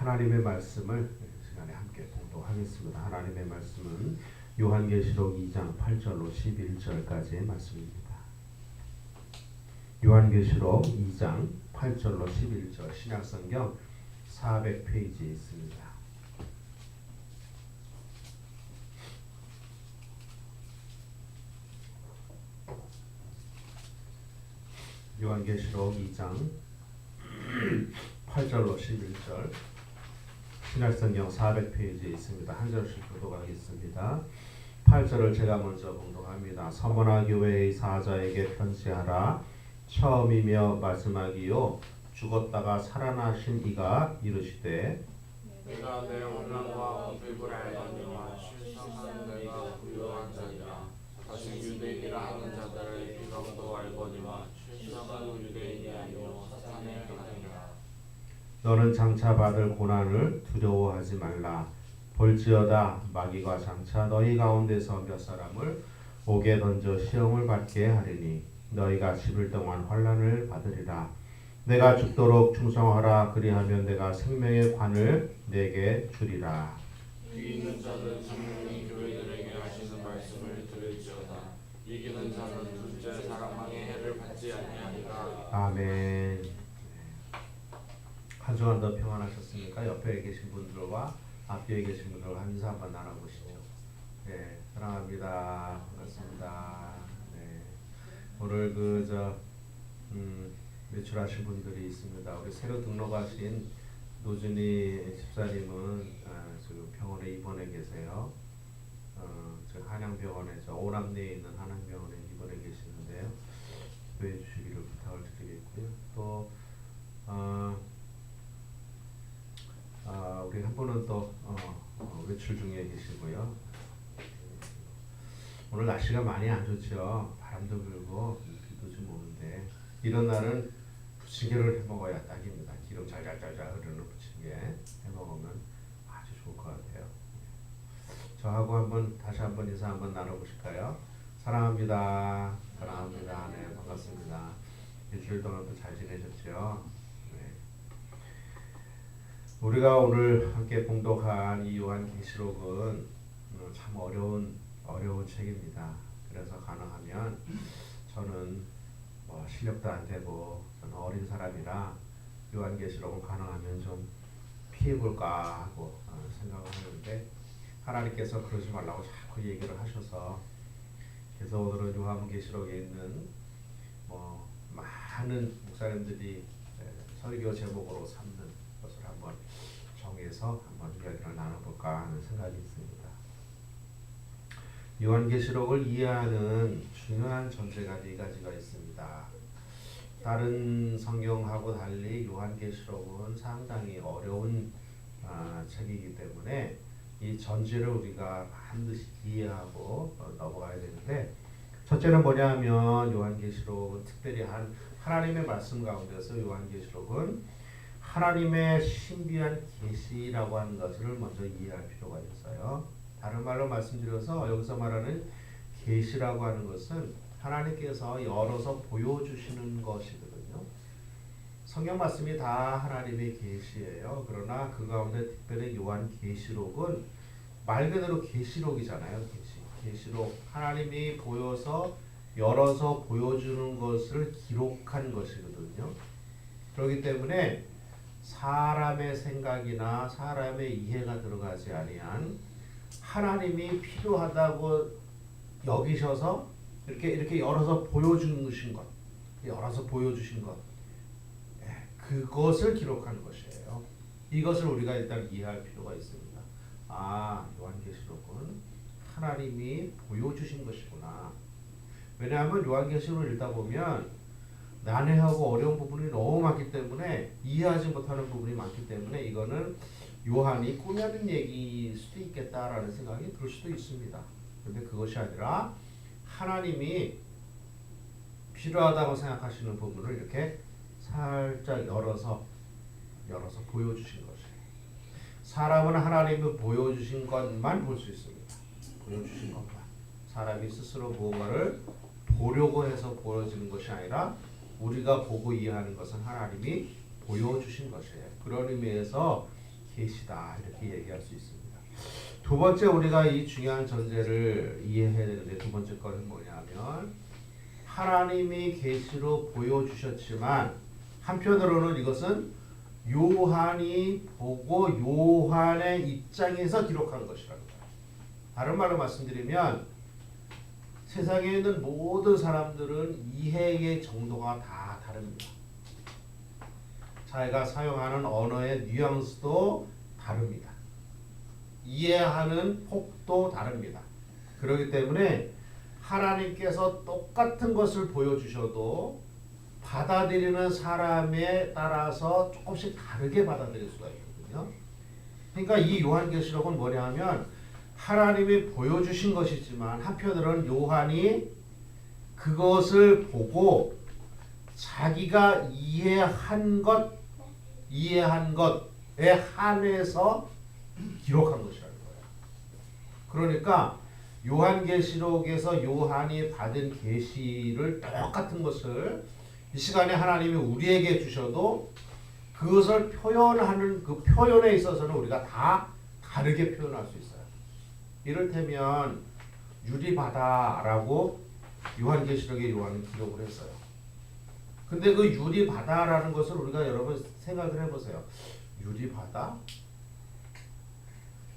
하나님의 말씀을 이 시간에 함께 봉독하겠습니다. 하나님의 말씀은 요한계시록 2장 8절로 11절까지의 말씀입니다. 요한계시록 2장 8절로 11절 신약성경 400페이지에 있습니다. 요한계시록 2장 8절로 11절 신약성경 400페이지에 있습니다. 한 절씩 교독하겠습니다. 8절을 제가 먼저 봉독합니다. 서머나 교회의 사자에게 편지하라. 처음이며 마지막이요 죽었다가 살아나신 이가 이르시되 내가 내 원망과 공백을 알거니와 실상한 내가 부유한 자니라. 다시 유대인이라 하는 자들의 비방도 알거니와 실상한 유대인이 아니요 사탄의 아니라. 너는 장차 받을 고난을 두려워하지 말라. 볼지어다 마귀가 장차 너희 가운데서 몇 사람을 옥에 던져 시험을 받게 하리니 너희가 10일 동안 환난을 받으리라. 내가 죽도록 충성하라. 그리하면 내가 생명의 관을 내게 주리라. 귀 있는 자는 성령이 교회들에게 하시는 말씀을 들을지어다. 이기는 자는 둘째 사랑망의 해를 받지 아니하리라. 아멘. 한 주간 더 평안하셨습니까? 옆에 계신 분들과 앞뒤에 계신 분들과 인사 한번 나눠보시죠. 네, 사랑합니다. 반갑습니다. 네, 오늘 외출하신 분들이 있습니다. 우리 새로 등록하신 노준희 집사님은 지금 병원에 입원해 계세요. 저 한양병원에 오남리에 있는 한양병원에 입원해 계시는데요. 기도해 주시기를 부탁을 드리겠고요. 또 우리 한 분은 또 외출 중에 계시고요. 오늘 날씨가 많이 안 좋죠. 바람도 불고 비도 좀 오는데 이런 날은 부침개를 해 먹어야 딱입니다. 기름 잘잘잘잘 흐르는 부침개 해 먹으면 아주 좋을 것 같아요. 저하고 다시 한번 인사 한번 나눠보실까요? 사랑합니다. 사랑합니다. 네, 반갑습니다. 일주일 동안 또 잘 지내셨죠? 우리가 오늘 함께 봉독한 이 요한계시록은 참 어려운 책입니다. 그래서 가능하면 저는 실력도 안 되고 저는 어린 사람이라 요한계시록은 가능하면 좀 피해볼까 하고 생각을 하는데 하나님께서 그러지 말라고 자꾸 얘기를 하셔서 그래서 오늘은 요한계시록에 있는 많은 목사님들이 설교 제목으로 삼는 것을 한번 정해서 한번 이야기를 나눠볼까 하는 생각이 있습니다. 요한계시록을 이해하는 중요한 전제가 네 가지가 있습니다. 다른 성경하고 달리 요한계시록은 상당히 어려운 책이기 때문에 이 전제를 우리가 반드시 이해하고 넘어가야 되는데 첫째는 뭐냐면 요한계시록은 특별히 하나님의 말씀 가운데서 요한계시록은 하나님의 신비한 계시라고 하는 것을 먼저 이해할 필요가 있어요. 다른 말로 말씀드려서 여기서 말하는 계시라고 하는 것은 하나님께서 열어서 보여주시는 것이거든요. 성경 말씀이 다 하나님의 계시예요. 그러나 그 가운데 특별히 요한계시록은 말 그대로 계시록이잖아요. 계시록 하나님이 보여서 열어서 보여주는 것을 기록한 것이거든요. 그렇기 때문에 사람의 생각이나 사람의 이해가 들어가지 아니한 하나님이 필요하다고 여기셔서 이렇게 열어서 보여주신 것, 그것을 기록한 것이에요. 이것을 우리가 일단 이해할 필요가 있습니다. 요한계시록은 하나님이 보여주신 것이구나. 왜냐하면 요한계시록을 읽다 보면 난해하고 어려운 부분이 너무 많기 때문에 이해하지 못하는 부분이 많기 때문에 이거는 요한이 꾸며낸 얘기일 수도 있겠다라는 생각이 들 수도 있습니다. 그런데 그것이 아니라 하나님이 필요하다고 생각하시는 부분을 이렇게 살짝 열어서 보여주신 것이에요. 사람은 하나님이 보여주신 것만 볼 수 있습니다. 보여주신 것만. 사람이 스스로 무언가를 보려고 해서 보여지는 것이 아니라 우리가 보고 이해하는 것은 하나님이 보여주신 것이에요. 그런 의미에서 계시다 이렇게 얘기할 수 있습니다. 두 번째 우리가 이 중요한 전제를 이해해야 되는데 두 번째 거는 뭐냐면 하나님이 계시로 보여주셨지만 한편으로는 이것은 요한이 보고 요한의 입장에서 기록한 것이라는 거예요. 다른 말로 말씀드리면 세상에 있는 모든 사람들은 이해의 정도가 다 다릅니다. 자기가 사용하는 언어의 뉘앙스도 다릅니다. 이해하는 폭도 다릅니다. 그렇기 때문에 하나님께서 똑같은 것을 보여주셔도 받아들이는 사람에 따라서 조금씩 다르게 받아들일 수가 있거든요. 그러니까 이 요한계시록은 뭐냐 하면 하나님이 보여주신 것이지만 한편으로는 요한이 그것을 보고 자기가 이해한 것에 한해서 기록한 것이라는 거예요. 그러니까 요한계시록에서 요한이 받은 계시를 똑같은 것을 이 시간에 하나님이 우리에게 주셔도 그것을 표현하는 그 표현에 있어서는 우리가 다 다르게 표현할 수 있어요. 이를테면 유리바다라고 요한계시록에 요한은 기록을 했어요. 근데 그 유리바다라는 것을 우리가 여러분 생각을 해보세요. 유리바다?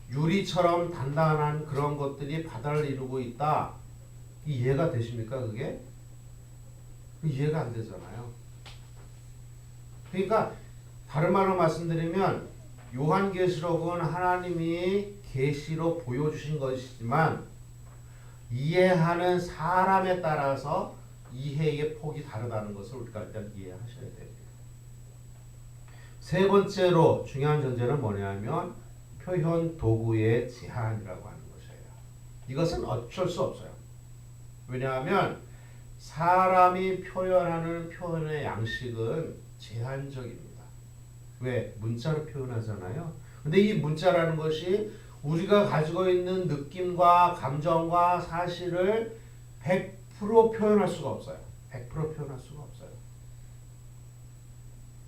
유리처럼 단단한 그런 것들이 바다를 이루고 있다. 이해가 되십니까 그게? 이해가 안 되잖아요. 그러니까 다른 말로 말씀드리면 요한계시록은 하나님이 계시로 보여주신 것이지만 이해하는 사람에 따라서 이해의 폭이 다르다는 것을 우리가 일단 이해하셔야 됩니다. 세 번째로 중요한 전제는 뭐냐면 표현 도구의 제한이라고 하는 것이에요. 이것은 어쩔 수 없어요. 왜냐하면 사람이 표현하는 표현의 양식은 제한적입니다. 왜? 문자로 표현하잖아요. 근데 이 문자라는 것이 우리가 가지고 있는 느낌과 감정과 사실을 100% 표현할 수가 없어요. 100% 표현할 수가 없어요.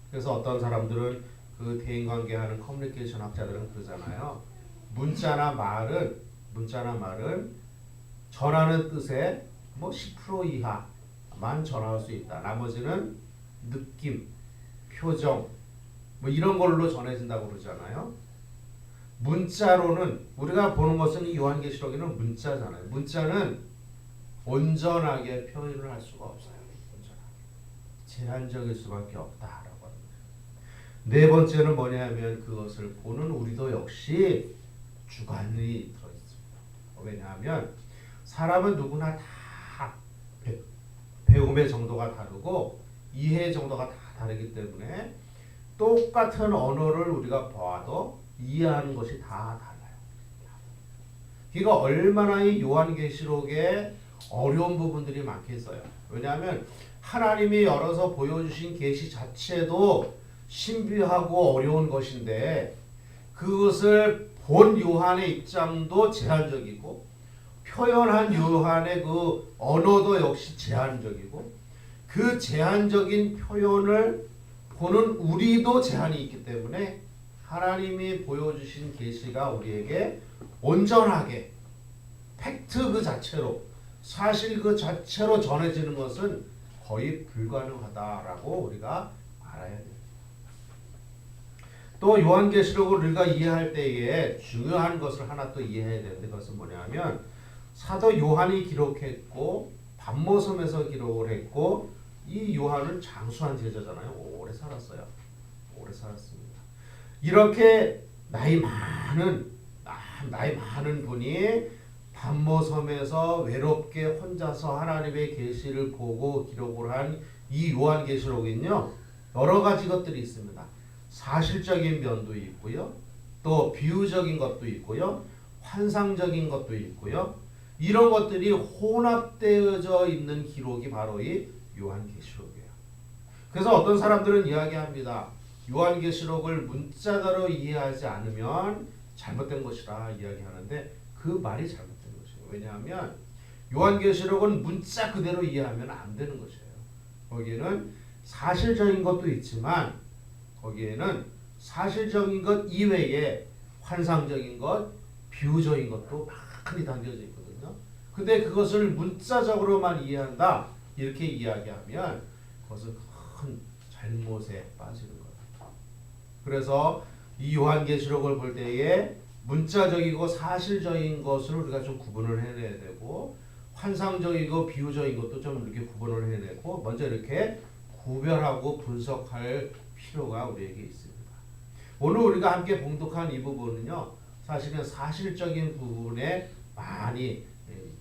그래서 어떤 사람들은 그 대인관계하는 커뮤니케이션 학자들은 그러잖아요. 문자나 말은 전하는 뜻의 뭐 10% 이하만 전할 수 있다. 나머지는 느낌, 표정 뭐 이런 걸로 전해진다고 그러잖아요. 문자로는 우리가 보는 것은 이 요한계시록에는 문자잖아요. 문자는 온전하게 표현을 할 수가 없어요. 온전하게. 제한적일 수밖에 없다라고 하는 거예요. 네 번째는 뭐냐면 그것을 보는 우리도 역시 주관이 들어있습니다. 왜냐하면 사람은 누구나 다 배움의 정도가 다르고 이해의 정도가 다 다르기 때문에 똑같은 언어를 우리가 보아도 이해하는 것이 다 달라요. 그러니까 얼마나 이 요한계시록에 어려운 부분들이 많겠어요. 왜냐하면 하나님이 열어서 보여주신 계시 자체도 신비하고 어려운 것인데 그것을 본 요한의 입장도 제한적이고 표현한 요한의 그 언어도 역시 제한적이고 그 제한적인 표현을 보는 우리도 제한이 있기 때문에 하나님이 보여주신 계시가 우리에게 온전하게 팩트 그 자체로 사실 그 자체로 전해지는 것은 거의 불가능하다라고 우리가 알아야 됩니다. 또 요한계시록을 우리가 이해할 때에 중요한 것을 하나 또 이해해야 되는데 그것은 뭐냐면 사도 요한이 기록했고 pat모섬에서 기록을 했고 이 요한은 장수한 제자잖아요. 오래 살았어요. 오래 살았습니다. 이렇게 나이 많은 분이 pat모섬에서 외롭게 혼자서 하나님의 계시를 보고 기록을 한 이 요한계시록은요 여러 가지 것들이 있습니다. 사실적인 면도 있고요, 또 비유적인 것도 있고요, 환상적인 것도 있고요. 이런 것들이 혼합되어져 있는 기록이 바로 이 요한계시록이에요. 그래서 어떤 사람들은 이야기합니다. 요한계시록을 문자대로 이해하지 않으면 잘못된 것이라 이야기하는데 그 말이 잘못된 것이에요. 왜냐하면 요한계시록은 문자 그대로 이해하면 안 되는 것이에요. 거기에는 사실적인 것도 있지만 거기에는 사실적인 것 이외에 환상적인 것, 비유적인 것도 많이 담겨져 있거든요. 근데 그것을 문자적으로만 이해한다 이렇게 이야기하면 그것은 큰 잘못에 빠지는 거예요. 그래서 이 요한계시록을 볼 때에 문자적이고 사실적인 것을 우리가 좀 구분을 해내야 되고 환상적이고 비유적인 것도 좀 이렇게 구분을 해내고 먼저 이렇게 구별하고 분석할 필요가 우리에게 있습니다. 오늘 우리가 함께 봉독한 이 부분은요, 사실은 사실적인 부분에 많이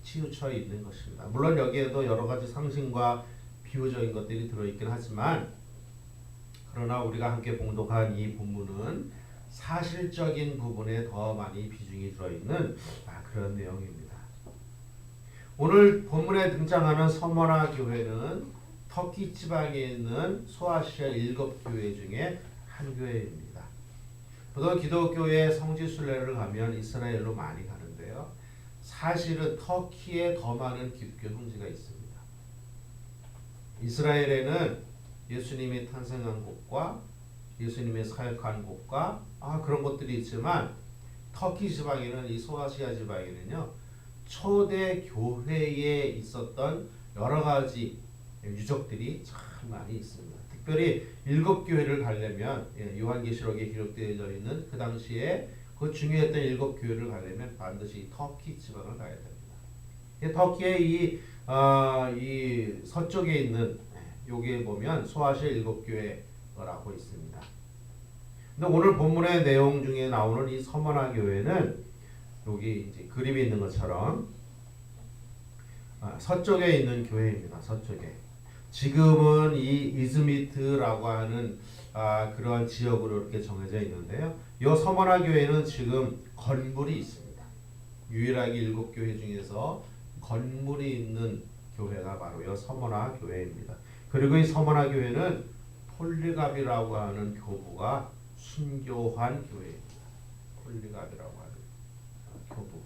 치우쳐 있는 것입니다. 물론 여기에도 여러 가지 상징과 비유적인 것들이 들어있긴 하지만, 그러나 우리가 함께 봉독한 이 본문은 사실적인 부분에 더 많이 비중이 들어있는 그런 내용입니다. 오늘 본문에 등장하는 서머나 교회는 터키 지방에 있는 소아시아 7교회 중에 한 교회입니다. 보통 기독교의 성지순례를 가면 이스라엘로 많이 가는데요. 사실은 터키에 더 많은 기독교 성지가 있습니다. 이스라엘에는 예수님이 탄생한 곳과 예수님의 사역한 곳과 그런 것들이 있지만 터키 지방에는 이 소아시아 지방에는요. 초대 교회에 있었던 여러 가지 유적들이 참 많이 있습니다. 특별히 7교회를 가려면 요한계시록에 기록되어 있는 그 당시에 그 중요했던 7교회를 가려면 반드시 터키 지방을 가야 됩니다. 터키의 이 서쪽에 있는 여기에 보면 소아시아 7교회라고 있습니다. 근데 오늘 본문의 내용 중에 나오는 이 서머나 교회는 여기 이제 그림에 있는 것처럼 서쪽에 있는 교회입니다. 서쪽에. 지금은 이 이즈미트라고 하는 그러한 지역으로 이렇게 정해져 있는데요. 이 서머나 교회는 지금 건물이 있습니다. 유일하게 7교회 중에서 건물이 있는 교회가 바로 이 서머나 교회입니다. 그리고 이 서머나 교회는 폴리갑이라고 하는 교부가 순교한 교회입니다. 폴리갑이라고 하는 교부.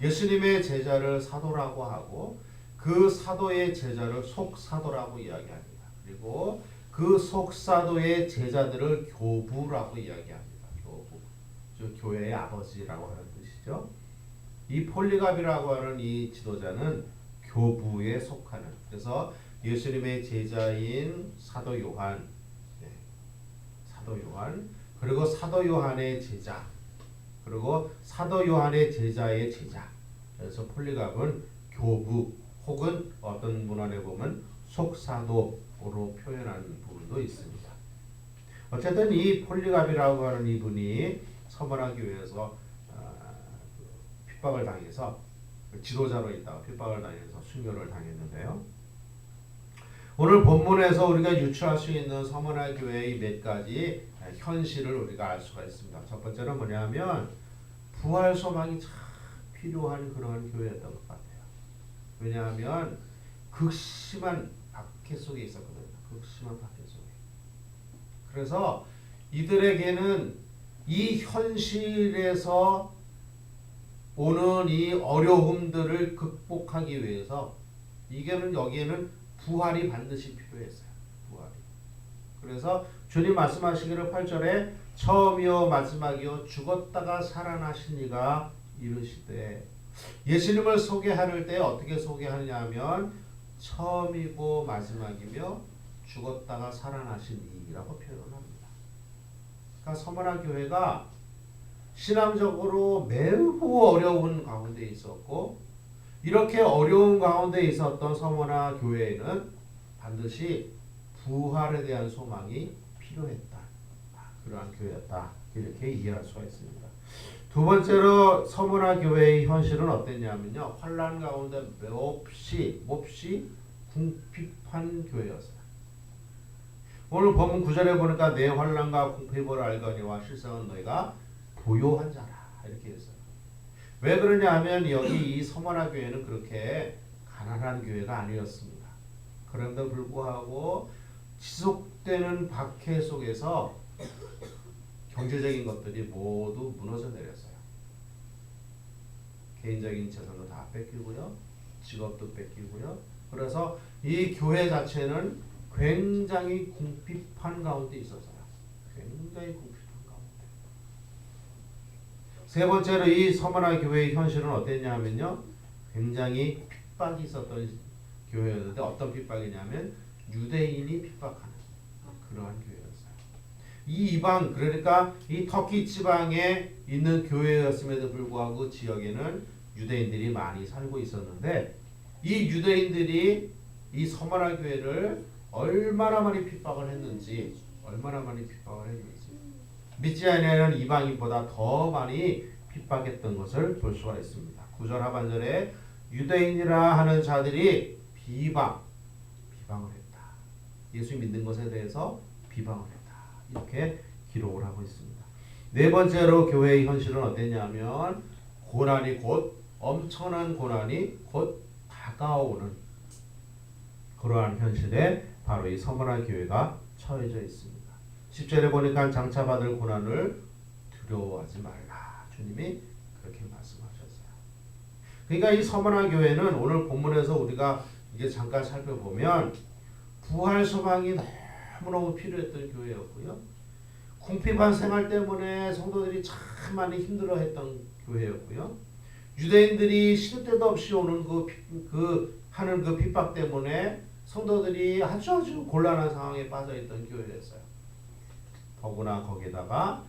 예수님의 제자를 사도라고 하고 그 사도의 제자를 속사도라고 이야기합니다. 그리고 그 속사도의 제자들을 교부라고 이야기합니다. 교부. 즉 교회의 아버지라고 하는 뜻이죠. 이 폴리갑이라고 하는 이 지도자는 교부에 속하는, 그래서 예수님의 제자인 사도 요한, 사도 요한, 그리고 사도 요한의 제자, 그리고 사도 요한의 제자의 제자. 그래서 폴리갑은 교부 혹은 어떤 문헌에 보면 속사도로 표현하는 부분도 있습니다. 어쨌든 이 폴리갑이라고 하는 이분이 서머나 교회에서 핍박을 당해서 지도자로 있다가 핍박을 당해서 순교를 당했는데요. 오늘 본문에서 우리가 유추할 수 있는 서머나 교회의 몇 가지 현실을 우리가 알 수가 있습니다. 첫 번째는 뭐냐면 부활 소망이 참 필요한 그런 교회였던 것 같아요. 왜냐하면 극심한 박해 속에 있었거든요. 극심한 박해 속에. 그래서 이들에게는 이 현실에서 오는 이 어려움들을 극복하기 위해서 여기에는 부활이 반드시 필요했어요. 부활이. 그래서 주님 말씀하시기를 8절에 처음이요 마지막이요 죽었다가 살아나신 이가 이르시되, 예수님을 소개할 때 어떻게 소개하느냐 하면 처음이고 마지막이며 죽었다가 살아나신 이라고 표현합니다. 그러니까 서머나 교회가 신앙적으로 매우 어려운 가운데 있었고, 이렇게 어려운 가운데 있었던 서머나 교회에는 반드시 부활에 대한 소망이 필요했다. 그러한 교회였다. 이렇게 이해할 수가 있습니다. 두 번째로 서머나 교회의 현실은 어땠냐면요. 환난 가운데 몹시 궁핍한 교회였어요. 오늘 본문 9절에 보니까 내 환난과 궁핍을 알거니와 실상은 너희가 부요한 자라 이렇게 했어요. 왜 그러냐 하면 여기 이 서머나 교회는 그렇게 가난한 교회가 아니었습니다. 그런데도 불구하고 지속되는 박해 속에서 경제적인 것들이 모두 무너져 내렸어요. 개인적인 재산도 다 뺏기고요. 직업도 뺏기고요. 그래서 이 교회 자체는 굉장히 궁핍한 가운데 있었어요. 굉장히 궁핍한 가운데. 세 번째로 이 서머나 교회의 현실은 어땠냐면요. 굉장히 핍박이 있었던 교회였는데 어떤 핍박이냐면 유대인이 핍박하는 그러한 교회였어요. 이 이방 그러니까 이 터키 지방에 있는 교회였음에도 불구하고 그 지역에는 유대인들이 많이 살고 있었는데 이 유대인들이 이 서머나 교회를 얼마나 많이 핍박을 했는지 믿지 아니하는 이방인보다 더 많이 핍박했던 것을 볼 수가 있습니다. 9절 하반절에 유대인이라 하는 자들이 비방을 했다. 예수 믿는 것에 대해서 비방을 했다. 이렇게 기록을 하고 있습니다. 네 번째로 교회의 현실은 어땠냐면 고난이 곧 엄청난 고난이 곧 다가오는 그러한 현실에 바로 이 서머나 교회가 처해져 있습니다. 10절에 보니까 장차 받을 고난을 두려워하지 말라. 주님이 그렇게 말씀하셨어요. 그러니까 이 서머나 교회는 오늘 본문에서 우리가 이게 잠깐 살펴보면 부활 소망이 너무너무 필요했던 교회였고요. 궁핍한 생활 때문에 성도들이 참 많이 힘들어했던 교회였고요. 유대인들이 시도 때도 없이 오는 하는 그 핍박 때문에 성도들이 아주 곤란한 상황에 빠져있던 교회였어요. 더구나 거기다가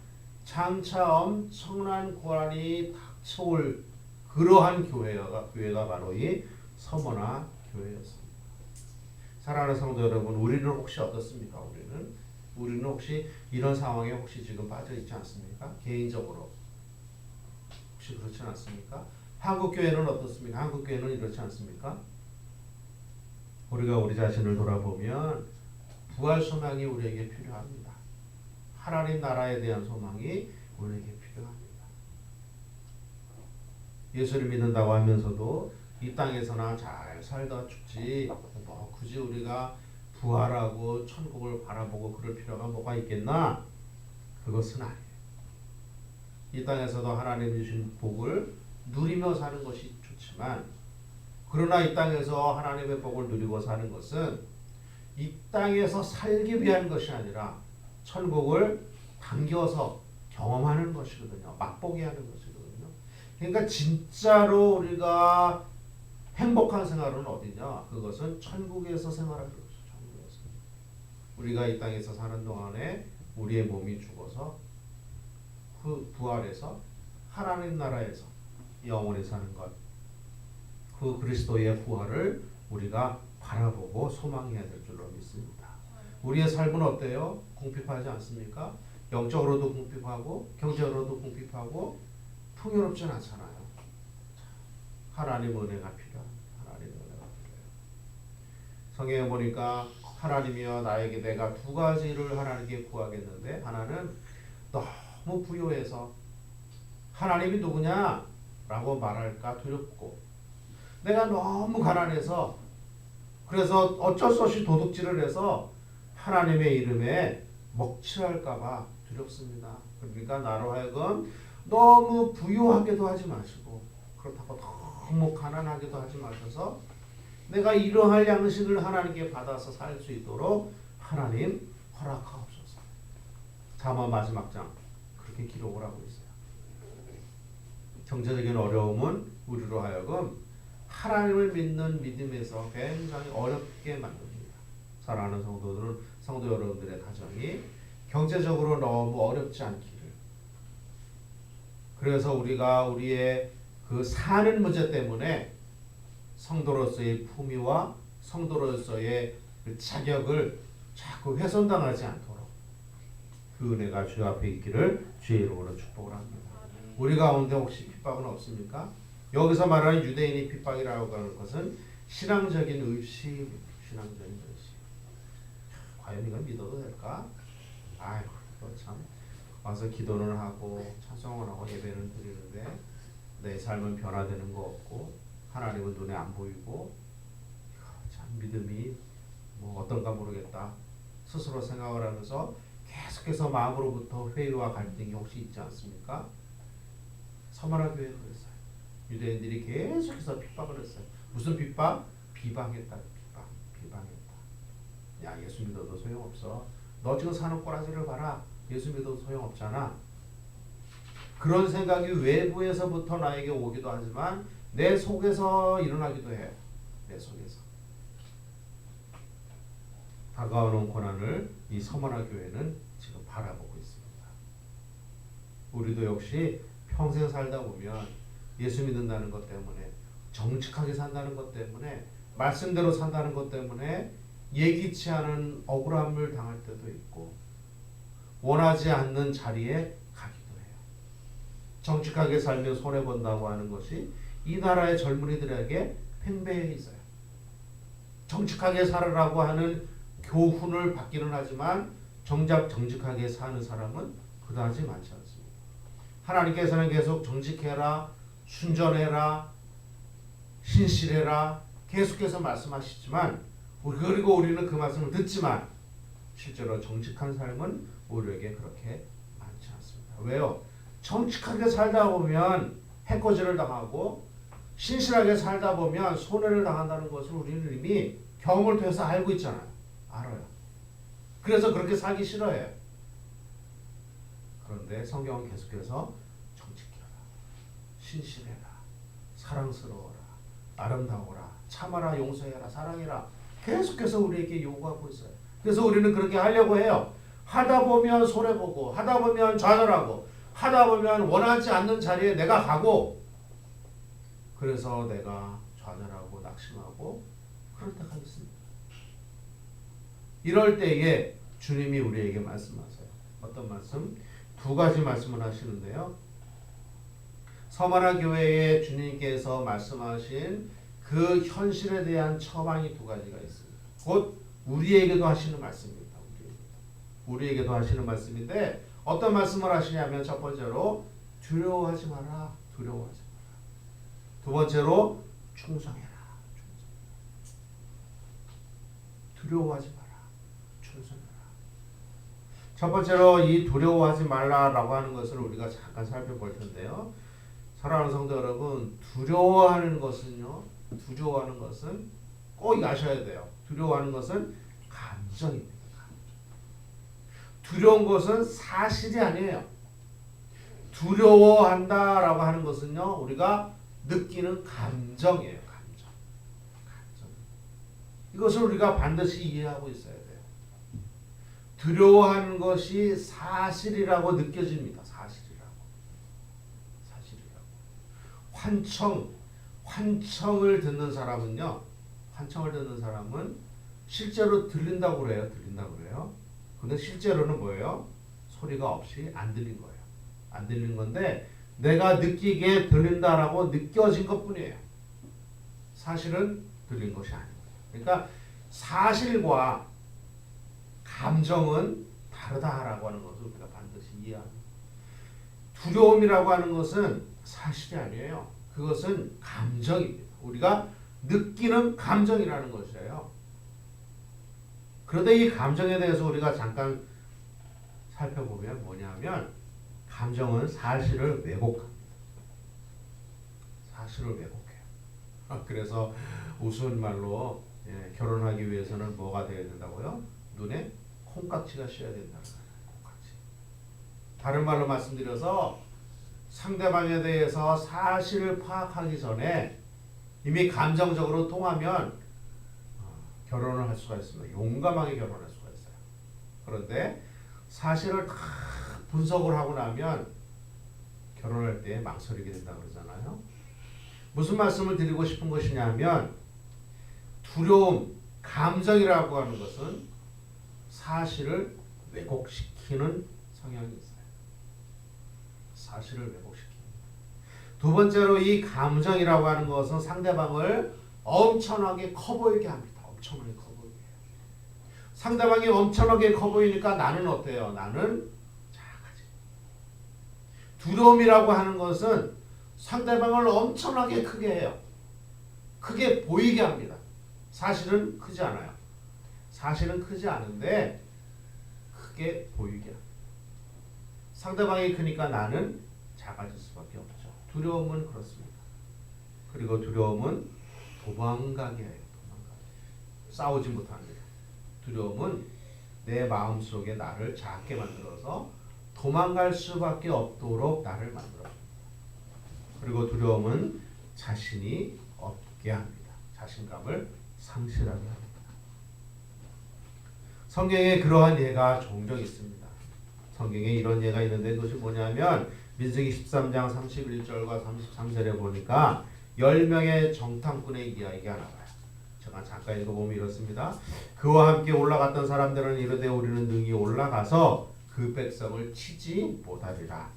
장차 엄청난 고난이 닥쳐올 그러한 교회가 바로 이 서머나 교회였습니다. 사랑하는 성도 여러분, 우리는 혹시 어떻습니까? 우리는 혹시 이런 상황에 혹시 지금 빠져 있지 않습니까? 개인적으로 혹시 그렇지 않습니까? 한국 교회는 어떻습니까? 한국 교회는 이렇지 않습니까? 우리가 우리 자신을 돌아보면 부활 소망이 우리에게 필요합니다. 하나님 나라에 대한 소망이 우리에게 필요합니다. 예수를 믿는다고 하면서도 이 땅에서나 잘 살다 죽지 뭐 굳이 우리가 부활하고 천국을 바라보고 그럴 필요가 뭐가 있겠나? 그것은 아니에요. 이 땅에서도 하나님 주신 복을 누리며 사는 것이 좋지만 그러나 이 땅에서 하나님의 복을 누리고 사는 것은 이 땅에서 살기 위한 것이 아니라 천국을 당겨서 경험하는 것이거든요. 맛보게 하는 것이거든요. 그러니까 진짜로 우리가 행복한 생활은 어디냐? 그것은 천국에서 생활하는 것이죠. 천국에서. 우리가 이 땅에서 사는 동안에 우리의 몸이 죽어서 그 부활해서 하나님 나라에서 영원히 사는 것, 그 그리스도의 부활을 우리가 바라보고 소망해야 될 줄로 믿습니다. 우리의 삶은 어때요? 궁핍하지 않습니까? 영적으로도 궁핍하고 경제로도 궁핍하고 풍요롭진 않잖아요. 하나님의 은혜가 필요합니다. 하나님의 은혜가 필요해요. 성경에 보니까 하나님이여 나에게 내가 두 가지를 하나님께 구하겠는데 하나는 너무 부요해서 하나님이 누구냐? 라고 말할까 두렵고 내가 너무 가난해서 그래서 어쩔 수 없이 도둑질을 해서 하나님의 이름에 먹칠할까봐 두렵습니다. 그러니까 나로 하여금 너무 부유하게도 하지 마시고 그렇다고 너무 가난하게도 하지 마셔서 내가 이러할 양식을 하나님께 받아서 살 수 있도록 하나님 허락하옵소서. 잠언 마지막 장 그렇게 기록을 하고 있어요. 경제적인 어려움은 우리로 하여금 하나님을 믿는 믿음에서 굉장히 어렵게 만듭니다. 사랑하는 성도 여러분들의 가정이 경제적으로 너무 어렵지 않기를. 그래서 우리가 우리의 그 사는 문제 때문에 성도로서의 품위와 성도로서의 그 자격을 자꾸 훼손당하지 않도록 그 은혜가 주 앞에 있기를 주의 이름으로 축복을 합니다. 우리 가운데 혹시 핍박은 없습니까? 여기서 말하는 유대인의 핍박이라고 하는 것은 신앙적인 의심, 신앙적인 의심. 과연 이걸 믿어도 될까? 아이고, 참 와서 기도는 하고 찬송을 하고 예배는 드리는데 내 삶은 변화되는 거 없고 하나님은 눈에 안 보이고 참 믿음이 뭐 어떤가 모르겠다 스스로 생각을 하면서 계속해서 마음으로부터 회의와 갈등이 혹시 있지 않습니까? 서머나 교회도 그랬어요. 유대인들이 계속해서 핍박을 했어요. 무슨 핍박? 비방했다. 비방했다. 야 예수 믿어도 소용없어. 너 지금 사는 꼬라지를 봐라. 예수 믿어도 소용없잖아. 그런 생각이 외부에서부터 나에게 오기도 하지만 내 속에서 일어나기도 해요. 내 속에서. 다가오는 고난을 이 서머나 교회는 지금 바라보고 있습니다. 우리도 역시 평생 살다 보면 예수 믿는다는 것 때문에, 정직하게 산다는 것 때문에, 말씀대로 산다는 것 때문에 예기치 않은 억울함을 당할 때도 있고 원하지 않는 자리에 가기도 해요. 정직하게 살면 손해본다고 하는 것이 이 나라의 젊은이들에게 팽배해 있어요. 정직하게 살으라고 하는 교훈을 받기는 하지만 정작 정직하게 사는 사람은 그다지 많지 않습니다. 하나님께서는 계속 정직해라, 순전해라, 신실해라 계속해서 말씀하시지만 그리고 우리는 그 말씀을 듣지만 실제로 정직한 삶은 우리에게 그렇게 많지 않습니다. 왜요? 정직하게 살다 보면 해코지를 당하고 신실하게 살다 보면 손해를 당한다는 것을 우리는 이미 경험을 통해서 알고 있잖아요. 알아요. 그래서 그렇게 살기 싫어해요. 그런데 성경은 계속해서 정직해라, 신실해라, 사랑스러워라, 아름다워라, 참아라, 용서해라, 사랑해라 계속해서 우리에게 요구하고 있어요. 그래서 우리는 그렇게 하려고 해요. 하다 보면 손해보고 하다 보면 좌절하고 하다 보면 원하지 않는 자리에 내가 가고 그래서 내가 좌절하고 낙심하고 그럴 때가 있습니다. 이럴 때에 주님이 우리에게 말씀하세요. 어떤 말씀? 두 가지 말씀을 하시는데요. 서머나 교회에 주님께서 말씀하신 그 현실에 대한 처방이 두 가지가 있습니다. 곧 우리에게도 하시는 말씀입니다. 우리에게도 하시는 말씀인데 어떤 말씀을 하시냐면 첫 번째로 두려워하지 마라. 두려워하지 마라. 두 번째로 충성해라. 두려워하지 마라. 충성해라. 첫 번째로 이 두려워하지 말라라고 하는 것을 우리가 잠깐 살펴볼 텐데요. 사랑하는 성도 여러분, 두려워하는 것은 꼭 아셔야 돼요. 두려워하는 것은 감정입니다. 두려운 것은 사실이 아니에요. 두려워한다라고 하는 것은요, 우리가 느끼는 감정이에요. 감정. 이것을 우리가 반드시 이해하고 있어야 돼요. 두려워하는 것이 사실이라고 느껴집니다. 사실이라고. 환청을 듣는 사람은요, 실제로 들린다고 그래요. 근데 실제로는 뭐예요? 소리가 없이 안 들린 거예요. 안 들린 건데 내가 느끼기에 들린다라고 느껴진 것뿐이에요. 사실은 들린 것이 아니에요. 그러니까 사실과 감정은 다르다라고 하는 것을 우리가 반드시 이해합니다. 두려움이라고 하는 것은 사실이 아니에요. 그것은 감정입니다. 우리가 느끼는 감정이라는 것이에요. 그런데 이 감정에 대해서 우리가 잠깐 살펴보면 뭐냐면 감정은 사실을 왜곡합니다. 사실을 왜곡해요. 그래서 우스운 말로 결혼하기 위해서는 뭐가 되어야 된다고요? 눈에 콩깍지가 씌어야 된다는 거예요. 콩깍지. 다른 말로 말씀드려서 상대방에 대해서 사실을 파악하기 전에 이미 감정적으로 통하면 결혼을 할 수가 있습니다. 용감하게 결혼할 수가 있어요. 그런데 사실을 다 분석을 하고 나면 결혼할 때 망설이게 된다고 그러잖아요. 무슨 말씀을 드리고 싶은 것이냐면 두려움, 감정이라고 하는 것은 사실을 왜곡시키는 성향이 있어요. 사실을 왜곡시키는. 두 번째로 이 감정이라고 하는 것은 상대방을 엄청나게 커 보이게 합니다. 엄청나게 커 보이게. 상대방이 엄청나게 커 보이니까 나는 어때요? 나는 작아지. 두려움이라고 하는 것은 상대방을 엄청나게 크게 해요. 크게 보이게 합니다. 사실은 크지 않아요. 사실은 크지 않은데 크게 보이게 합니다. 상대방이 크니까 나는 작아질 수밖에 없죠. 두려움은 그렇습니다. 그리고 두려움은 도망가게 해요. 싸우지 못합니다. 두려움은 내 마음속에 나를 작게 만들어서 도망갈 수밖에 없도록 나를 만들어줍니다. 그리고 두려움은 자신이 없게 합니다. 자신감을 상실하게 합니다. 성경에 그러한 예가 종종 있습니다. 성경에 이런 예가 있는데 그것이 뭐냐면 민수기 13장 31절과 33절에 보니까 10명의 정탐꾼의 이야기가 나와요. 제가 잠깐 읽어보면 이렇습니다. 그와 함께 올라갔던 사람들은 이르되 우리는 능히 올라가서 그 백성을 치지 못하리라.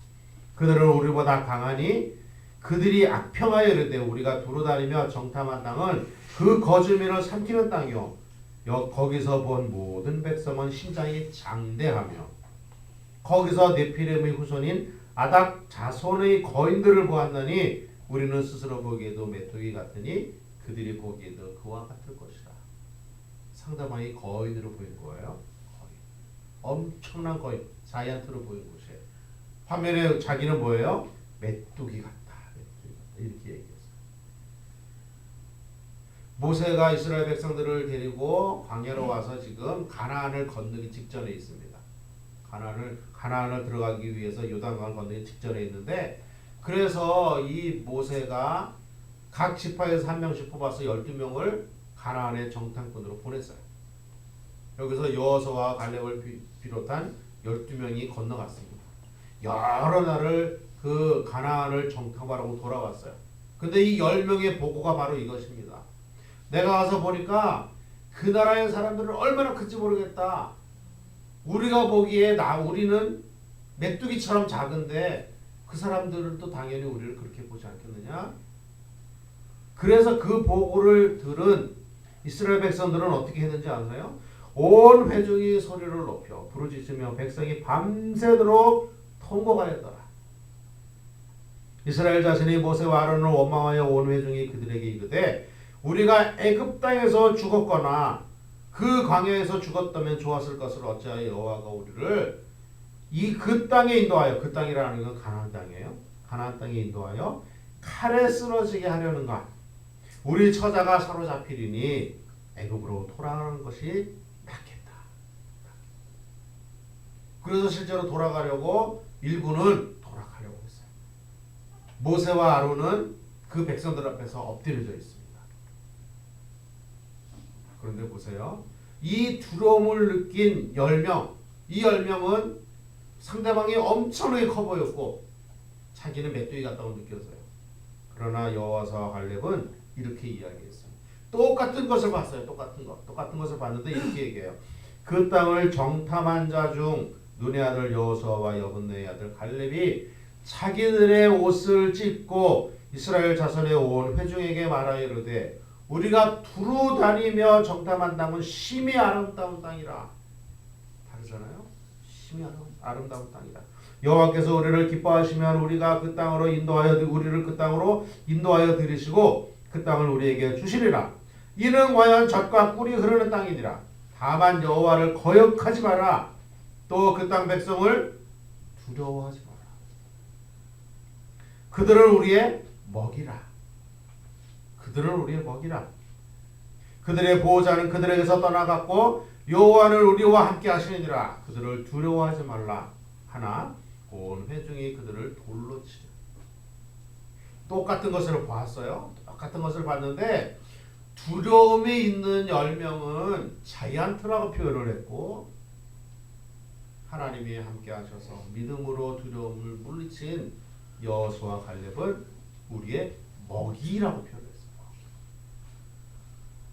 그들은 우리보다 강하니 그들이 악평하여 이르되 우리가 두루 다니며 정탐한 땅은 그 거주민을 삼키는 땅이요 거기서 본 모든 백성은 심장이 장대하며 거기서 네피림의 후손인 아닥 자손의 거인들을 보았더니 우리는 스스로 보기에도 메뚜기 같으니 그들이 보기에도 그와 같을 것이다. 상대방이 거인으로 보인 거예요. 거인. 엄청난 거인, 자이언트로 보인 곳이에요. 화면에 자기는 뭐예요? 메뚜기 같다. 이렇게 얘기했어요. 모세가 이스라엘 백성들을 데리고 광야로 와서 지금 가나안을 건너기 직전에 있습니다. 가나안을 들어가기 위해서 요단강을 건너기 직전에 있는데 그래서 이 모세가 각 지파에서 한 명씩 뽑아서 12명을 가나안의 정탐꾼으로 보냈어요. 여기서 여호수아와 갈렙을 비롯한 12명이 건너갔습니다. 여러 날을 그 가나안을 정탐하라고 돌아왔어요. 근데 이 10명의 보고가 바로 이것입니다. 내가 가서 보니까 그 나라의 사람들은 얼마나 큰지 모르겠다. 우리가 보기에 우리는 메뚜기처럼 작은데 그 사람들도 당연히 우리를 그렇게 보지 않겠느냐? 그래서 그 보고를 들은 이스라엘 백성들은 어떻게 했는지 아세요? 온 회중이 소리를 높여 부르짖으며 백성이 밤새도록 통곡하였더라. 이스라엘 자신이 모세와 아론을 원망하여 온 회중이 그들에게 이르되 우리가 애굽 땅에서 죽었거나 그 광야에서 죽었다면 좋았을 것을 어찌하여 여호와가 우리를 그 땅에 인도하여, 그 땅이라는 건 가나안 땅이에요. 가나안 땅에 인도하여 칼에 쓰러지게 하려는가? 우리 처자가 사로잡히리니 애굽으로 돌아가는 것이 낫겠다. 그래서 실제로 돌아가려고 일부는 돌아가려고 했어요. 모세와 아론은 그 백성들 앞에서 엎드려져 있습니다. 그런데 보세요. 이 두려움을 느낀 10명, 이 10명은 상대방이 엄청나게 커 보였고 자기는 메뚜기 같다고 느꼈어요. 그러나 여호수아와 갈렙은 이렇게 이야기했어요. 똑같은 것을 봤어요. 똑같은 것을 봤는데 이렇게 얘기해요. 그 땅을 정탐한 자 중 눈의 아들 여호수아와 여분네의 아들 갈렙이 자기들의 옷을 찢고 이스라엘 자손의 온 회중에게 말하여 이르되 우리가 두루 다니며 정탐한 땅은 심히 아름다운 땅이라. 다르잖아요. 심히 아름다운 땅이다. 여호와께서 우리를 기뻐하시면 우리가 그 땅으로 우리를 그 땅으로 인도하여 들이시고 그 땅을 우리에게 주시리라. 이는 과연 젖과 꿀이 흐르는 땅이니라. 다만 여호와를 거역하지 마라. 또 그 땅 백성을 두려워하지 마라. 그들은 우리의 먹이라. 그들의 보호자는 그들에게서 떠나갔고 여호와는 우리와 함께 하시느니라. 그들을 두려워하지 말라 하나 온 회중이 그들을 돌로 치려. 똑같은 것을 봤어요. 똑같은 것을 봤는데 두려움이 있는 10명은 자이언트라고 표현을 했고 하나님이 함께 하셔서 믿음으로 두려움을 물리친 여호수아와 갈렙은 우리의 먹이라고 표현했어요.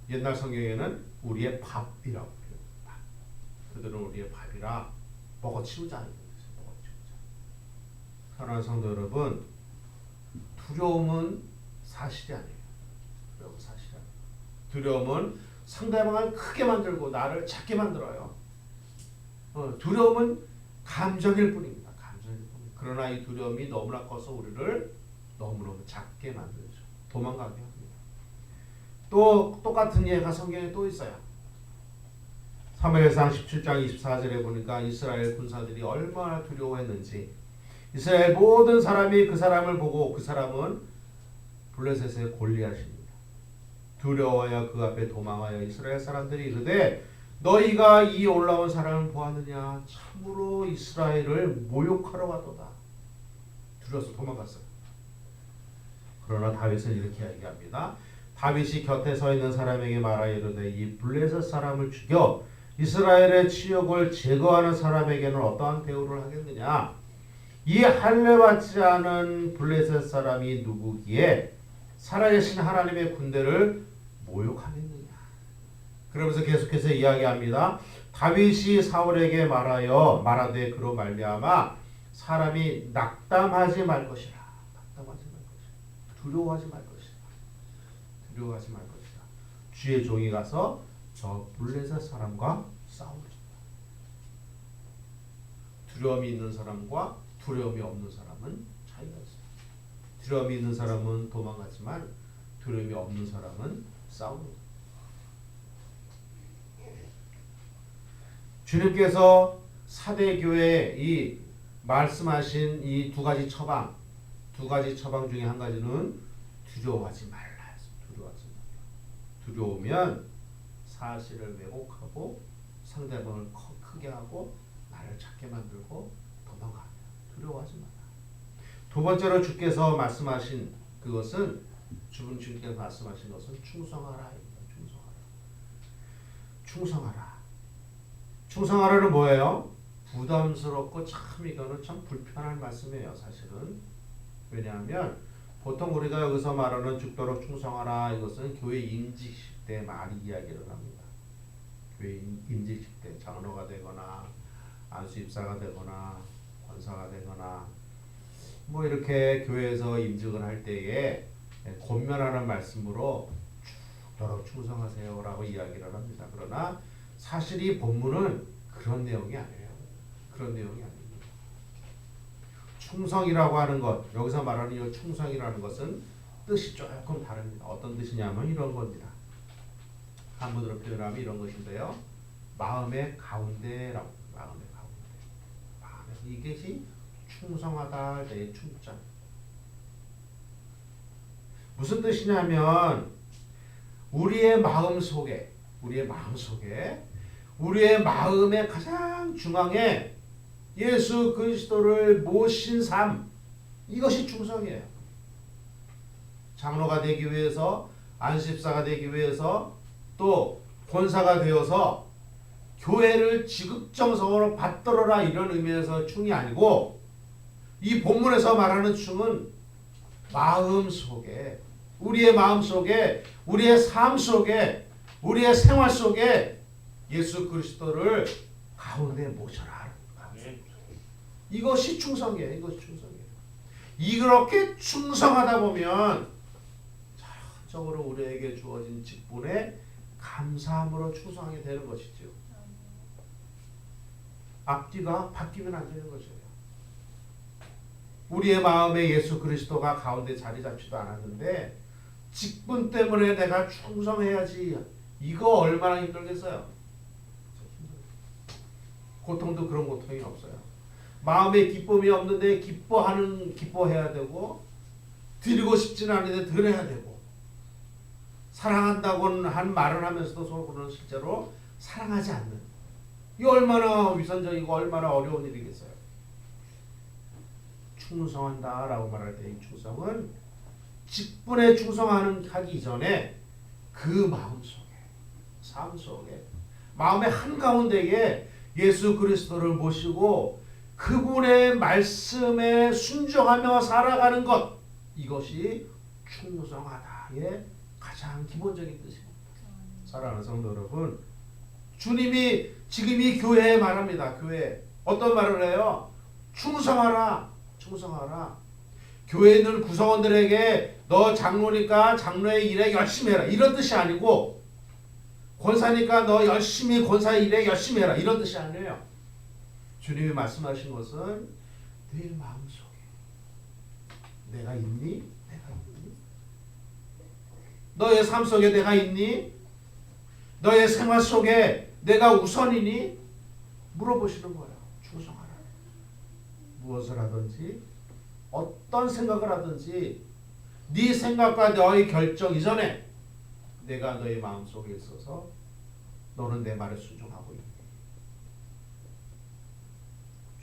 옛날 성경에는 우리의 밥이라고 표현합니다. 그들은 우리의 밥이라 먹어치우자. 사랑하는 성도 여러분, 두려움은 사실이 아니에요. 두려움은 상대방을 크게 만들고 나를 작게 만들어요. 두려움은 감정일 뿐입니다. 그러나 이 두려움이 너무나 커서 우리를 너무너무 작게 만들죠. 도망가게 합니다. 또 똑같은 예가 성경에 또 있어요. 사무엘상 17장 24절에 보니까 이스라엘 군사들이 얼마나 두려워했는지 이스라엘 모든 사람이 그 사람을 보고 그 사람은 블레셋의 골리앗입니다. 두려워하여 그 앞에 도망하여 이스라엘 사람들이 이르되 너희가 이 올라온 사람을 보았느냐? 참으로 이스라엘을 모욕하러 가도다. 두려워서 도망갔어요. 그러나 다윗은 이렇게 얘기합니다. 다윗이 곁에 서 있는 사람에게 말하여 이르되 이 블레셋 사람을 죽여 이스라엘의 치욕을 제거하는 사람에게는 어떠한 대우를 하겠느냐? 이 할례받지 않은 블레셋 사람이 누구기에 살아계신 하나님의 군대를 모욕하겠느냐? 그러면서 계속해서 이야기합니다. 다윗이 사울에게 말하되 그로 말미암아 사람이 낙담하지 말 것이라. 낙담하지 말 것이라. 두려워하지 말 것이라. 두려워하지 말 것이라. 주의 종이 가서 저 블레셋 사람과 싸우리라. 두려움이 있는 사람과 두려움이 없는 사람은 차이가 있어요. 두려움이 있는 사람은 도망가지만 두려움이 없는 사람은 싸웁니다. 주님께서 사대교회에 이 말씀하신 이 두 가지 처방 중에 한 가지는 두려워하지 말라. 두려워하지 말라. 두려우면 사실을 왜곡하고 상대방을 크게 하고 나를 작게 만들고 도망가면 두려워하지 마라. 두 번째로 주께서 말씀하신 그것은 주님께서 말씀하신 것은 충성하라. 충성하라. 충성하라는 뭐예요? 부담스럽고 참 이거는 참 불편한 말씀이에요. 사실은. 왜냐하면 보통 우리가 여기서 말하는 죽도록 충성하라 이것은 교회 임직식 때 많이 이야기를 합니다. 교회 임직식 때 장로가 되거나 안수입사가 되거나 권사가 되거나 뭐 이렇게 교회에서 임직을 할 때에 권면하는 말씀으로 죽도록 충성하세요라고 이야기를 합니다. 그러나 사실 이 본문은 그런 내용이 아니에요. 그런 내용이 아닙니다. 충성이라고 하는 것, 여기서 말하는 이 충성이라는 것은 뜻이 조금 다릅니다. 어떤 뜻이냐면 이런 겁니다. 한문으로 표현하면 이런 것인데요. 마음의 가운데라고. 마음의 가운데. 이것이 충성하다 내 충자. 무슨 뜻이냐면 우리의 마음의 가장 중앙에 예수 그리스도를 모신 삶, 이것이 충성이에요. 장로가 되기 위해서, 안수집사가 되기 위해서, 또 권사가 되어서 교회를 지극정성으로 받들어라 이런 의미에서 충이 아니고, 이 본문에서 말하는 충은 마음속에, 우리의 마음속에, 우리의 삶 속에, 우리의 생활 속에 예수 그리스도를 가운데 모셔라. 이것이 충성이에요. 이것이 충성이에요. 이렇게 충성하다 보면 자연적으로 우리에게 주어진 직분에 감사함으로 충성하게 되는 것이죠. 앞뒤가 바뀌면 안 되는 것이에요. 우리의 마음에 예수 그리스도가 가운데 자리 잡지도 않았는데 직분 때문에 내가 충성해야지. 이거 얼마나 힘들겠어요. 고통도 그런 고통이 없어요. 마음에 기쁨이 없는데 기뻐해야 되고, 드리고 싶지는 않은데 드려야 되고, 사랑한다고는 한 말을 하면서도 속으로는 실제로 사랑하지 않는, 이 얼마나 위선적이고 얼마나 어려운 일이겠어요. 충성한다라고 말할 때 이 충성은 직분에 충성하기 전에 그 마음속에, 삶 속에, 마음의 한가운데에 예수 그리스도를 모시고 그분의 말씀에 순종하며 살아가는 것, 이것이 충성하다의 가장 기본적인 뜻입니다. 사랑하는 성도 여러분, 주님이 지금 이 교회에 말합니다. 교회 어떤 말을 해요? 충성하라. 충성하라. 교회에 있는 구성원들에게 너 장로니까 장로의 일에 열심히 해라, 이런 뜻이 아니고, 권사니까 너 열심히 권사의 일에 열심히 해라, 이런 뜻이 아니에요. 주님이 말씀하신 것은 내 마음속에 내가 있니? 내가 있니? 너의 삶 속에 내가 있니? 너의 생활 속에 내가 우선이니? 물어보시는 거예요. 충성하라. 무엇을 하든지 어떤 생각을 하든지 네 생각과 너의 결정 이전에 내가 너의 마음속에 있어서 너는 내 말에 순종하고 있니?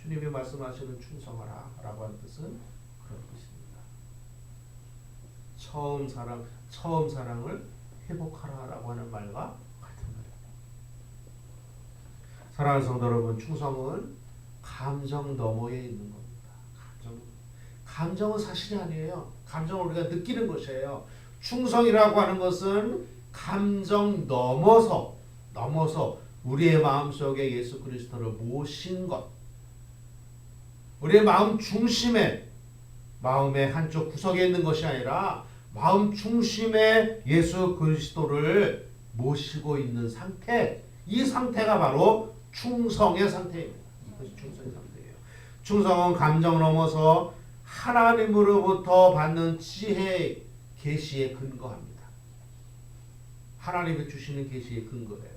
주님이 말씀하시는 충성하라 라고 하는 뜻은 그런 뜻입니다. 처음 사랑을 회복하라 라고 하는 말과 같은 말입니다. 사랑하는 성도 여러분, 충성은 감정 너머에 있는 겁니다. 감정은 사실이 아니에요. 감정을 우리가 느끼는 것이에요. 충성이라고 하는 것은 감정 넘어서 우리의 마음속에 예수 그리스도를 모신 것, 우리의 마음 중심에, 마음의 한쪽 구석에 있는 것이 아니라 마음 중심에 예수 그리스도를 모시고 있는 상태, 이 상태가 바로 충성의 상태입니다. 이것이 충성의 상태예요. 충성은 감정 넘어서 하나님으로부터 받는 지혜의 계시에 근거합니다. 하나님이 주시는 계시에 근거해요.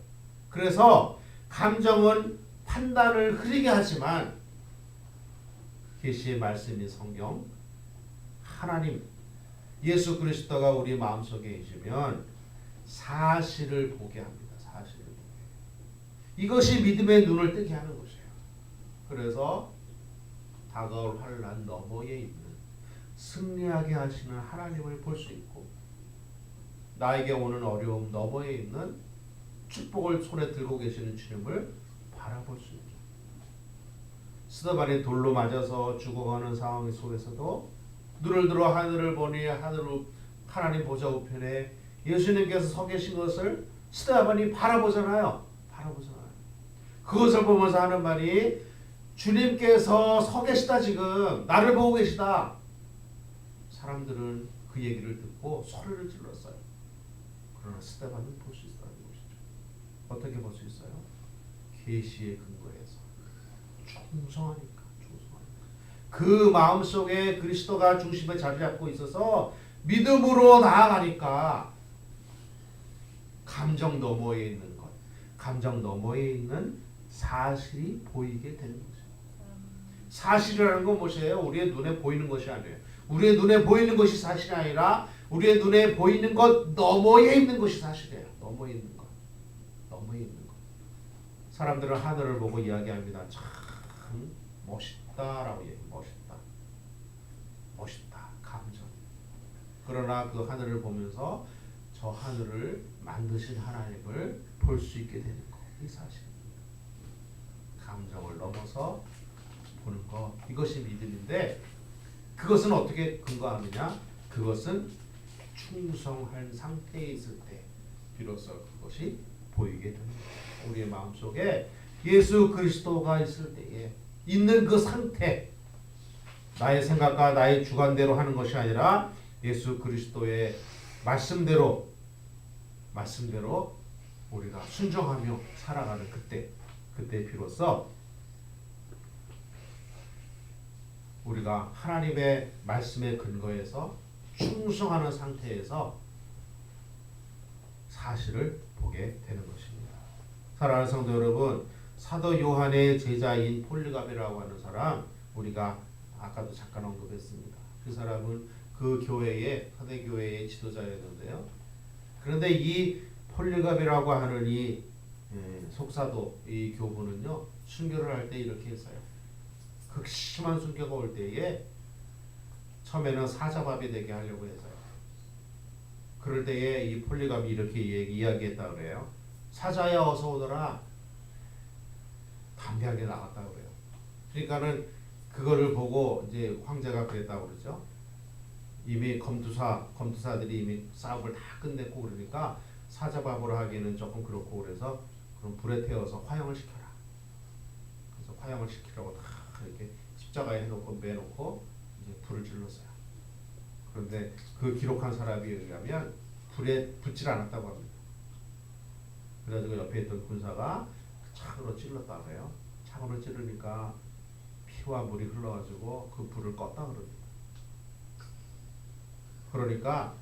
그래서 감정은 판단을 흐리게 하지만 계시의 말씀인 성경, 하나님, 예수 그리스도가 우리 마음속에 있으면 사실을 보게 합니다. 사실을 보게. 이것이 믿음의 눈을 뜨게 하는 것이에요. 그래서 다가올 환난 너머에 있는 승리하게 하시는 하나님을 볼 수 있고, 나에게 오는 어려움 너머에 있는 축복을 손에 들고 계시는 주님을 바라볼 수 있죠. 스데반이 돌로 맞아서 죽어가는 상황 속에서도 눈을 들어 하늘을 보니 하나님 보좌 우편에 예수님께서 서 계신 것을 스데반이 바라보잖아요. 그것을 보면서 하는 말이, 주님께서 서 계시다, 지금 나를 보고 계시다. 사람들은 그 얘기를 듣고 소리를 질렀어요. 그러나 스데반은 볼 수 있다는 것이죠. 어떻게 볼 수 있어요? 계시의 근거에서 충성하니까. 그 마음속에 그리스도가 중심에 자리 잡고 있어서 믿음으로 나아가니까 감정 너머에 있는 것, 감정 너머에 있는 사실이 보이게 되는 거죠. 사실이라는 건 무엇이에요? 우리의 눈에 보이는 것이 아니에요. 우리의 눈에 보이는 것이 사실이 아니라 우리의 눈에 보이는 것 너머에 있는 것이 사실이에요. 너머에 있는 것. 사람들은 하늘을 보고 이야기합니다. 참 멋있다라고 얘기해요. 멋있다. 감정. 그러나 그 하늘을 보면서 저 하늘을 만드신 하나님을 볼 수 있게 되는 것. 이 사실입니다. 감정을 넘어서 보는 것. 이것이 믿음인데, 그것은 어떻게 근거하느냐? 그것은 충성한 상태에 있을 때 비로소 그것이 보이게 됩니다. 우리의 마음속에 예수 그리스도가 있을 때에 있는 그 상태, 나의 생각과 나의 주관대로 하는 것이 아니라 예수 그리스도의 말씀대로 우리가 순종하며 살아가는 그때 비로소 우리가 하나님의 말씀에 근거해서 충성하는 상태에서 사실을 보게 되는 것입니다. 사랑하는 성도 여러분, 사도 요한의 제자인 폴리갑이라고 하는 사람, 우리가 아까도 잠깐 언급했습니다. 그 사람은 그 교회의 사대교회의 지도자였는데요. 그런데 이 폴리갑이라고 하는 이 속사도 이 교부는요, 순교를 할 때 이렇게 했어요. 극심한 순교가 올 때에 처음에는 사자밥이 되게 하려고 했어요. 그럴 때에 이 폴리갑이 이렇게 이야기했다 그래요. 사자야 어서 오너라. 담대하게 나갔다 그래요. 그러니까는 그거를 보고 이제 황제가 그랬다고 그러죠. 이미 검투사들이 이미 싸움을 다 끝냈고 그러니까 사자밥으로 하기에는 조금 그렇고 그래서 그럼 불에 태워서 화형을 시켜라. 그래서 화형을 시키라고 다 이렇게 십자가에 해놓고 매놓고 이제 불을 질렀어요. 그런데 그 기록한 사람에 의하면 불에 붙질 않았다고 합니다. 그래가지고 옆에 있던 군사가 창으로 찔렀다고 해요. 창으로 찌르니까 피와 물이 흘러가지고 그 불을 껐다 그럽니다. 그러니까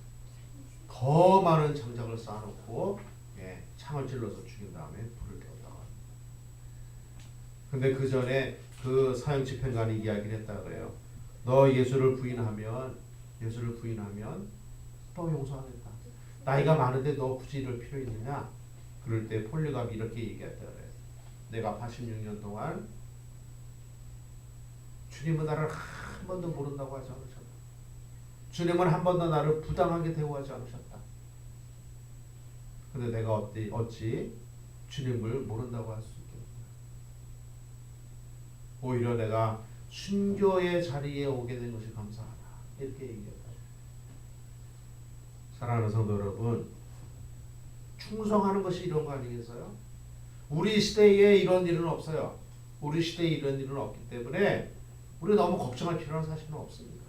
더 많은 장작을 쌓아놓고 창을 찔러서 죽인 다음에 불을 껐다고 합니다. 근데 그 전에 그 사형집행관이 이야기를 했다 그래요. 너 예수를 부인하면 또 용서하겠다. 나이가 많은데 너 굳이 이럴 필요 있느냐? 그럴 때 폴리갑이 이렇게 얘기했다 그래. 내가 86년 동안 주님은 나를 한 번도 모른다고 하지 않으셨다. 주님은 한 번도 나를 부당하게 대우하지 않으셨다. 근데 내가 어찌 주님을 모른다고 할 수 있겠냐. 오히려 내가 순교의 자리에 오게 된 것이 감사하다. 이렇게 얘기했다. 사랑하는 성도 여러분, 충성하는 것이 이런 거 아니겠어요? 우리 시대에 이런 일은 없어요. 우리 시대에 이런 일은 없기 때문에 우리 너무 걱정할 필요는 사실은 없습니다.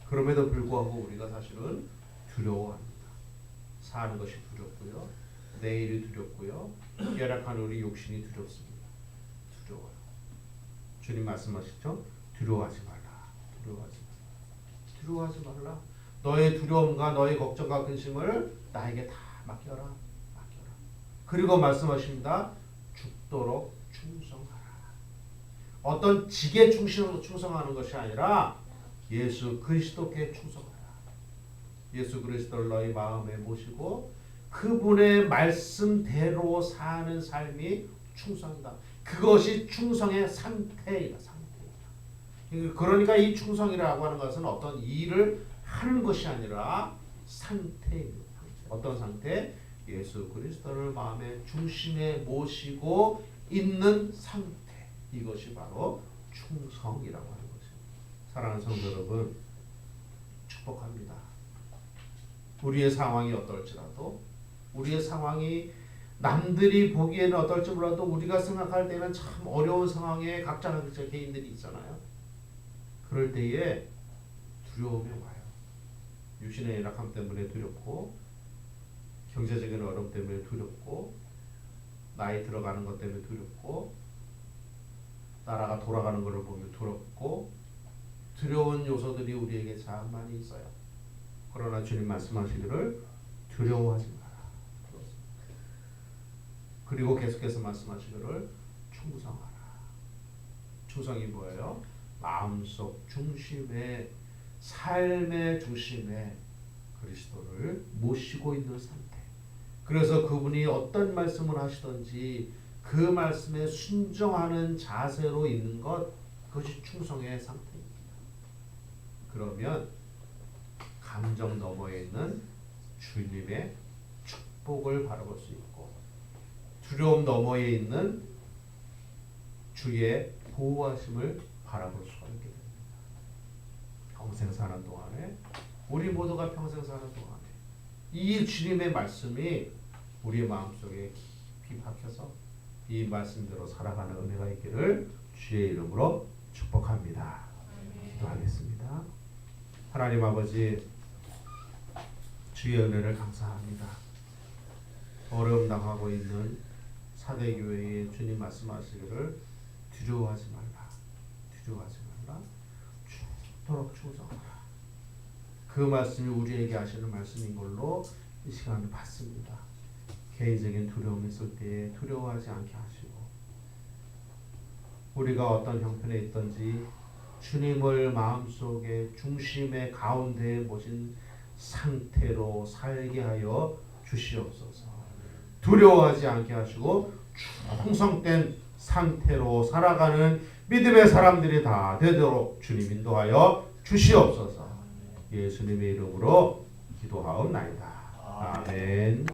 그럼에도 불구하고 우리가 사실은 두려워합니다. 사는 것이 두렵고요. 내일이 두렵고요. 열악한 우리 욕심이 두렵습니다. 두려워요. 주님 말씀하시죠? 두려워하지 말라. 두려워하지 말라. 두려워하지 말라. 너의 두려움과 너의 걱정과 근심을 나에게 다 맡겨라. 맡겨라. 그리고 말씀하십니다. 죽도록 충성하라. 어떤 직에 충성하는 것이 아니라 예수 그리스도께 충성하라. 예수 그리스도를 너희 마음에 모시고 그분의 말씀대로 사는 삶이 충성이다. 그것이 충성의 상태이다. 상태이다. 그러니까 이 충성이라고 하는 것은 어떤 일을 하는 것이 아니라 상태입니다. 어떤 상태? 예수 그리스도를 마음의 중심에 모시고 있는 상태. 이것이 바로 충성이라고 하는 것입니다. 사랑하는 성도 여러분, 축복합니다. 우리의 상황이 어떨지라도, 우리의 상황이 남들이 보기에는 어떨지 몰라도 우리가 생각할 때는 참 어려운 상황에 각자 개인들이 있잖아요. 그럴 때에 두려움이 와요. 육신의 연약함 때문에 두렵고, 경제적인 어려움 때문에 두렵고, 나이 들어가는 것 때문에 두렵고, 나라가 돌아가는 것을 보면 두렵고, 두려운 요소들이 우리에게 참 많이 있어요. 그러나 주님 말씀하시기를 두려워하지 마라. 그리고 계속해서 말씀하시기를 충성하라. 충성이 뭐예요? 마음속 중심에, 삶의 중심에 그리스도를 모시고 있는 상태. 그래서 그분이 어떤 말씀을 하시든지 그 말씀에 순종하는 자세로 있는 것, 그것이 충성의 상태입니다. 그러면 감정 너머에 있는 주님의 축복을 바라볼 수 있고, 두려움 너머에 있는 주의 보호하심을 바라볼 수가 있게 됩니다. 평생 사는 동안에, 우리 모두가 평생 사는 동안에 이 주님의 말씀이 우리의 마음속에 깊이 박혀서 이 말씀대로 살아가는 은혜가 있기를 주의 이름으로 축복합니다. 기도하겠습니다. 하나님 아버지, 주의 은혜를 감사합니다. 어려움 당하고 있는 사대교회에 주님 말씀하시기를 두려워하지 말라. 두려워하지 말라. 죽도록 충성하라. 그 말씀이 우리에게 하시는 말씀인 걸로 이 시간을 받습니다. 개인적인 두려움이 있을 때에 두려워하지 않게 하시고, 우리가 어떤 형편에 있든지 주님을 마음속에 중심의 가운데에 모신 상태로 살게 하여 주시옵소서. 두려워하지 않게 하시고 충성된 상태로 살아가는 믿음의 사람들이 다 되도록 주님 인도하여 주시옵소서. 예수님의 이름으로 기도하옵나이다. 아멘.